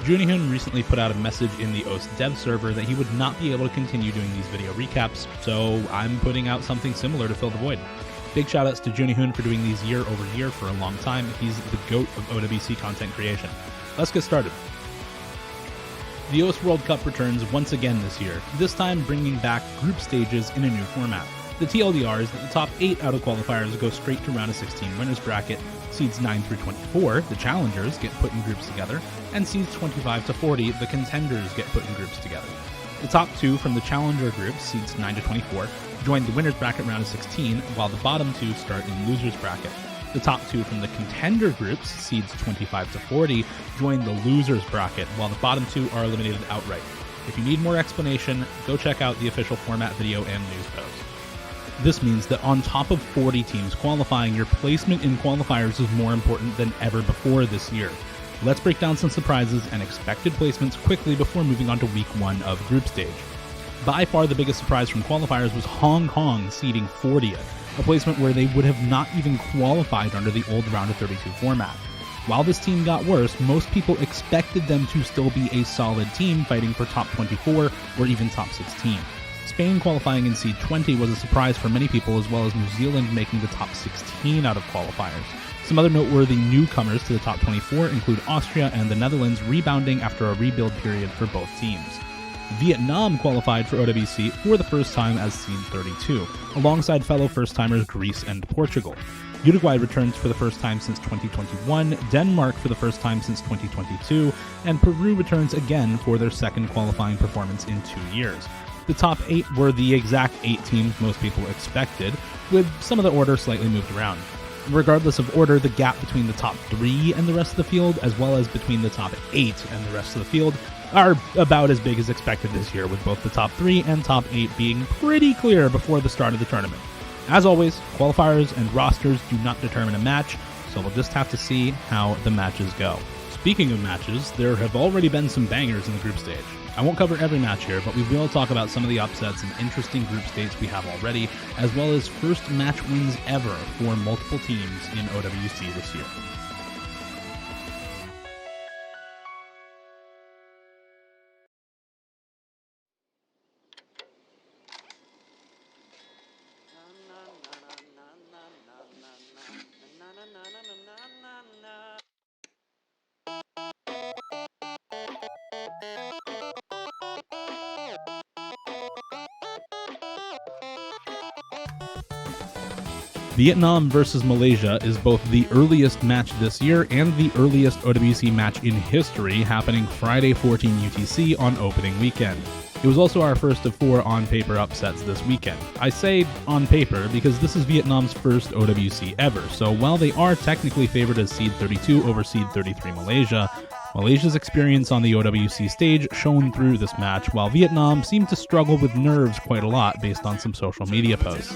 Junihun recently put out a message in the OWC dev server that he would not be able to continue doing these video recaps, so I'm putting out something similar to fill the void. Big shoutouts to Junihun for doing these year over year for a long time. He's the GOAT of OWC content creation. Let's get started. The OWC World Cup returns once again this year, this time bringing back group stages in a new format. The TLDR is that the top 8 out of qualifiers go straight to round of 16 winners bracket, seeds 9 through 24, the challengers, get put in groups together, and seeds 25 to 40, the contenders, get put in groups together. The top 2 from the challenger groups, seeds 9 to 24, join the winners bracket round of 16, while the bottom 2 start in losers bracket. The top 2 from the contender groups, seeds 25 to 40, join the losers bracket, while the bottom 2 are eliminated outright. If you need more explanation, go check out the official format video and news post. This means that on top of 40 teams qualifying, your placement in qualifiers is more important than ever before this year. Let's break down some surprises and expected placements quickly before moving on to week 1 of group stage. By far the biggest surprise from qualifiers was Hong Kong seeding 40th, a placement where they would have not even qualified under the old round of 32 format. While this team got worse, most people expected them to still be a solid team fighting for top 24 or even top 16. Spain qualifying in seed 20 was a surprise for many people, as well as New Zealand making the top 16 out of qualifiers. Some other noteworthy newcomers to the top 24 include Austria and the Netherlands rebounding after a rebuild period for both teams. Vietnam qualified for OWC for the first time as seed 32, alongside fellow first-timers Greece and Portugal. Uruguay returns for the first time since 2021, Denmark for the first time since 2022, and Peru returns again for their second qualifying performance in 2 years. The top 8 were the exact 8 teams most people expected, with some of the order slightly moved around. Regardless of order, the gap between the top 3 and the rest of the field, as well as between the top 8 and the rest of the field, are about as big as expected this year, with both the top 3 and top 8 being pretty clear before the start of the tournament. As always, qualifiers and rosters do not determine a match, so we'll just have to see how the matches go. Speaking of matches, there have already been some bangers in the group stage. I won't cover every match here, but we will talk about some of the upsets and interesting group stages we have already, as well as first match wins ever for multiple teams in OWC this year. Vietnam versus Malaysia is both the earliest match this year and the earliest OWC match in history, happening Friday 14 UTC on opening weekend. It was also our first of 4 on-paper upsets this weekend. I say on paper because this is Vietnam's first OWC ever, so while they are technically favored as seed 32 over seed 33 Malaysia, Malaysia's experience on the OWC stage shone through this match, while Vietnam seemed to struggle with nerves quite a lot based on some social media posts.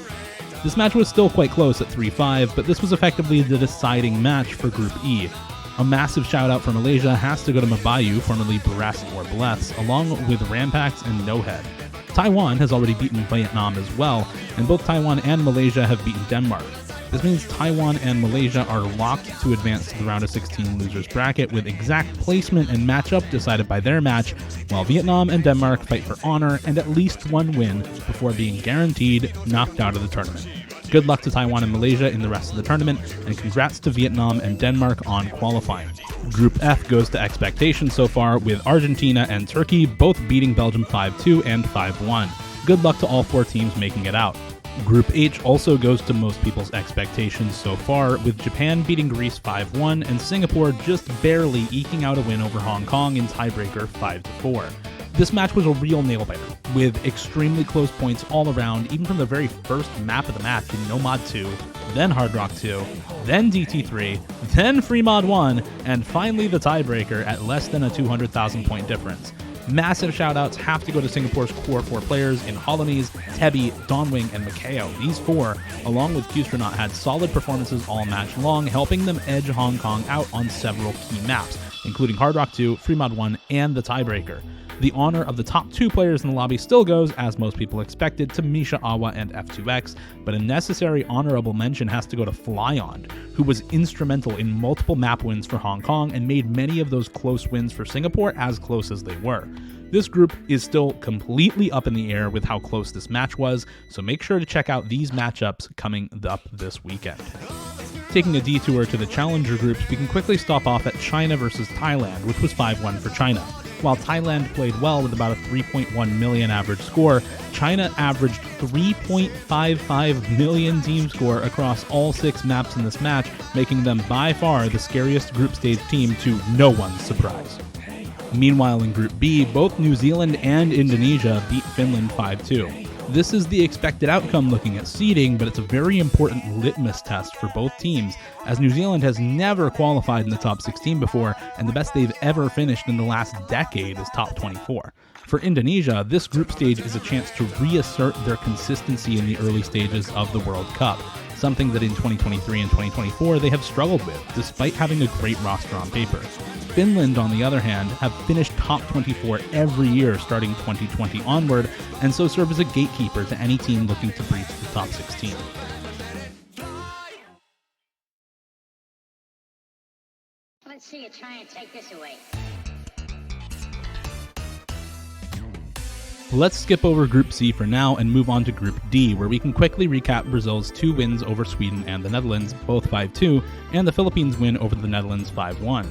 This match was still quite close at 3-5, but this was effectively the deciding match for Group E. A massive shout out for Malaysia has to go to Mabayu, formerly Brest or Bless, along with Rampax and Nohead. Taiwan has already beaten Vietnam as well, and both Taiwan and Malaysia have beaten Denmark. This means Taiwan and Malaysia are locked to advance to the round of 16 losers bracket with exact placement and matchup decided by their match, while Vietnam and Denmark fight for honor and at least one win before being guaranteed knocked out of the tournament. Good luck to Taiwan and Malaysia in the rest of the tournament, and congrats to Vietnam and Denmark on qualifying. Group F goes to expectation so far, with Argentina and Turkey both beating Belgium 5-2 and 5-1. Good luck to all 4 teams making it out. Group H also goes to most people's expectations so far, with Japan beating Greece 5-1 and Singapore just barely eking out a win over Hong Kong in tiebreaker 5-4. This match was a real nail-biter, with extremely close points all around, even from the very first map of the match in No Mod 2, then Hard Rock 2, then DT3, then Free Mod 1, and finally the tiebreaker at less than a 200,000 point difference. Massive shoutouts have to go to Singapore's core 4 players in Holonese, Tebi, Dawnwing, and Macao. These 4, along with Qstronaut, had solid performances all match long, helping them edge Hong Kong out on several key maps. including Hard Rock 2, Free Mod 1, and the Tiebreaker. The honor of the top 2 players in the lobby still goes, as most people expected, to Misha Awa and F2X, but a necessary honorable mention has to go to Flyon, who was instrumental in multiple map wins for Hong Kong and made many of those close wins for Singapore as close as they were. This group is still completely up in the air with how close this match was, so make sure to check out these matchups coming up this weekend. Taking a detour to the challenger groups, we can quickly stop off at China versus Thailand, which was 5-1 for China. While Thailand played well with about a 3.1 million average score, China averaged 3.55 million team score across all 6 maps in this match, making them by far the scariest group stage team to no one's surprise. Meanwhile, in Group B, both New Zealand and Indonesia beat Finland 5-2. This is the expected outcome looking at seeding, but it's a very important litmus test for both teams, as New Zealand has never qualified in the top 16 before, and the best they've ever finished in the last decade is top 24. For Indonesia, this group stage is a chance to reassert their consistency in the early stages of the World Cup, something that in 2023 and 2024 they have struggled with, despite having a great roster on paper. Finland, on the other hand, have finished top 24 every year starting 2020 onward, and so serve as a gatekeeper to any team looking to breach the top 16. Let's see you try and take this away. Let's skip over Group C for now and move on to Group D, where we can quickly recap Brazil's 2 wins over Sweden and the Netherlands, both 5-2, and the Philippines' win over the Netherlands 5-1.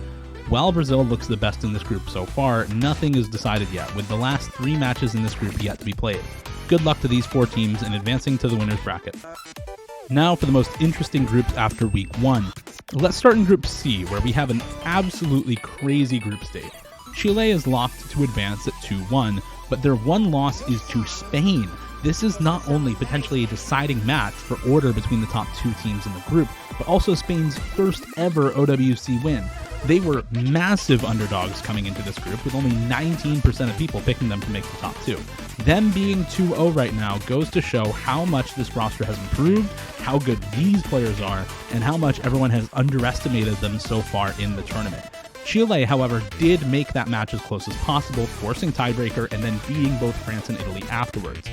While Brazil looks the best in this group so far, nothing is decided yet, with the last 3 matches in this group yet to be played. Good luck to these 4 teams in advancing to the winner's bracket. Now for the most interesting groups after Week 1. Let's start in Group C, where we have an absolutely crazy group stage. Chile is locked to advance at 2-1, but their one loss is to Spain. This is not only potentially a deciding match for order between the top 2 teams in the group, but also Spain's first ever OWC win. They were massive underdogs coming into this group, with only 19% of people picking them to make the top 2. Them being 2-0 right now goes to show how much this roster has improved, how good these players are, and how much everyone has underestimated them so far in the tournament. Chile, however, did make that match as close as possible, forcing tiebreaker and then beating both France and Italy afterwards.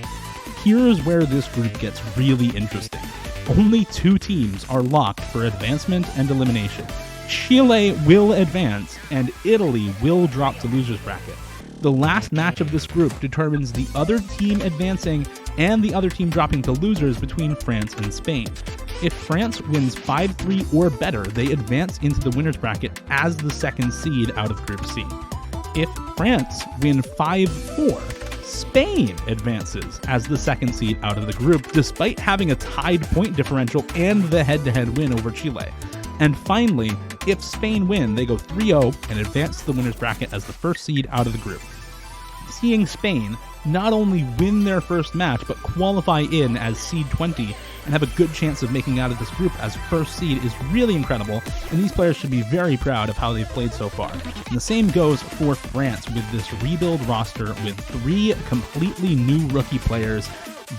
Here's where this group gets really interesting. Only 2 teams are locked for advancement and elimination. Chile will advance, and Italy will drop to loser's bracket. The last match of this group determines the other team advancing and the other team dropping to losers between France and Spain. If France wins 5-3 or better, they advance into the winner's bracket as the second seed out of Group C. If France win 5-4, Spain advances as the second seed out of the group, despite having a tied point differential and the head-to-head win over Chile. And finally, if Spain win, they go 3-0 and advance to the winner's bracket as the first seed out of the group. Seeing Spain not only win their first match, but qualify in as seed 20 and have a good chance of making out of this group as first seed is really incredible, and these players should be very proud of how they've played so far. And the same goes for France with this rebuild roster with 3 completely new rookie players.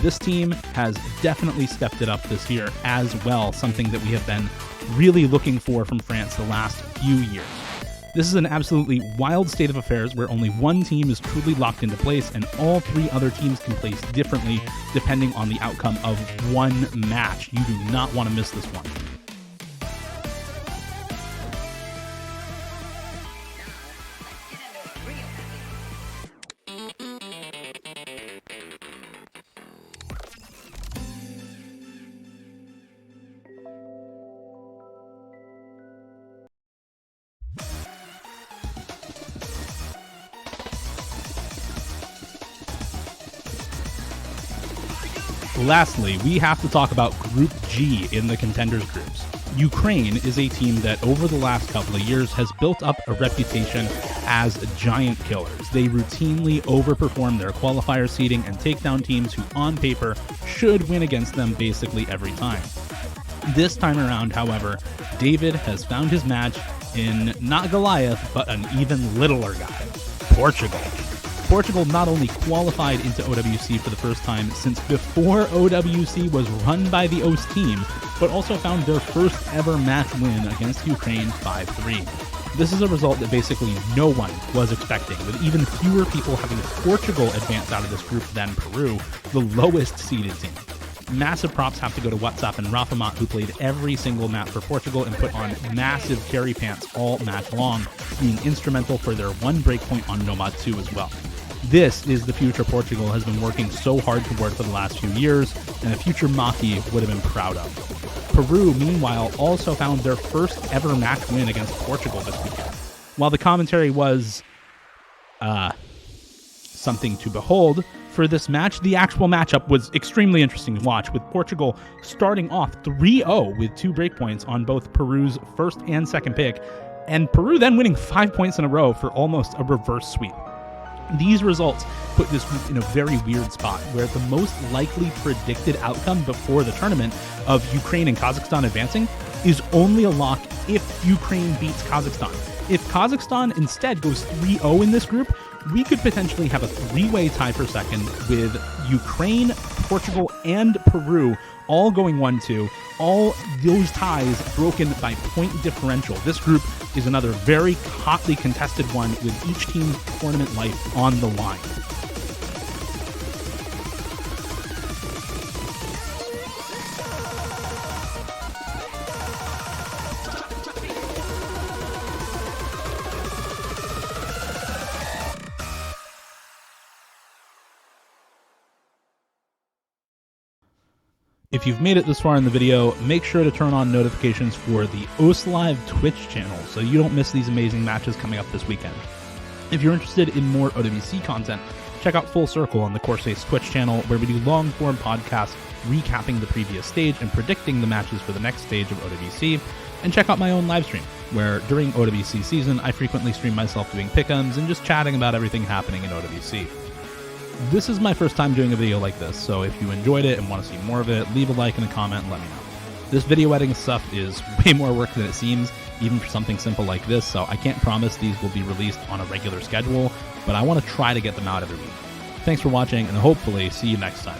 This team has definitely stepped it up this year as well, something that we have been really looking for from France the last few years. This is an absolutely wild state of affairs where only one team is truly locked into place and all 3 other teams can place differently depending on the outcome of one match. You do not want to miss this one. Lastly, we have to talk about Group G in the contenders groups. Ukraine is a team that over the last couple of years has built up a reputation as giant killers. They routinely overperform their qualifier seeding and take down teams who on paper should win against them basically every time. This time around, however, David has found his match in not Goliath, but an even littler guy, Portugal. Portugal not only qualified into OWC for the first time since before OWC was run by the OWC team, but also found their first ever match win against Ukraine 5-3. This is a result that basically no one was expecting, with even fewer people having Portugal advance out of this group than Peru, the lowest seeded team. Massive props have to go to WhatsApp and Rafamat, who played every single map for Portugal and put on massive carry pants all match long, being instrumental for their one breakpoint on Nomad 2 as well. This is the future Portugal has been working so hard toward for the last few years, and a future Maki would have been proud of. Peru, meanwhile, also found their first ever match win against Portugal this weekend. While the commentary was something to behold for this match, the actual matchup was extremely interesting to watch, with Portugal starting off 3-0 with 2 breakpoints on both Peru's first and second pick, and Peru then winning 5 points in a row for almost a reverse sweep. These results put this group in a very weird spot, where the most likely predicted outcome before the tournament of Ukraine and Kazakhstan advancing is only a lock if Ukraine beats Kazakhstan. If Kazakhstan instead goes 3-0 in this group, we could potentially have a 3-way tie for second, with Ukraine, Portugal, and Peru all going 1-2, all those ties broken by point differential. This group is another very hotly contested one, with each team's tournament life on the line. If you've made it this far in the video, make sure to turn on notifications for the OWC Live Twitch channel so you don't miss these amazing matches coming up this weekend. If you're interested in more OWC content, check out Full Circle on the Corsace Twitch channel, where we do long-form podcasts recapping the previous stage and predicting the matches for the next stage of OWC. And check out my own live stream, where during OWC season, I frequently stream myself doing pick'ems and just chatting about everything happening in OWC. This is my first time doing a video like this, so if you enjoyed it and want to see more of it, leave a like and a comment and let me know. This video editing stuff is way more work than it seems, even for something simple like this, so I can't promise these will be released on a regular schedule, but I want to try to get them out every week. Thanks for watching, and hopefully see you next time.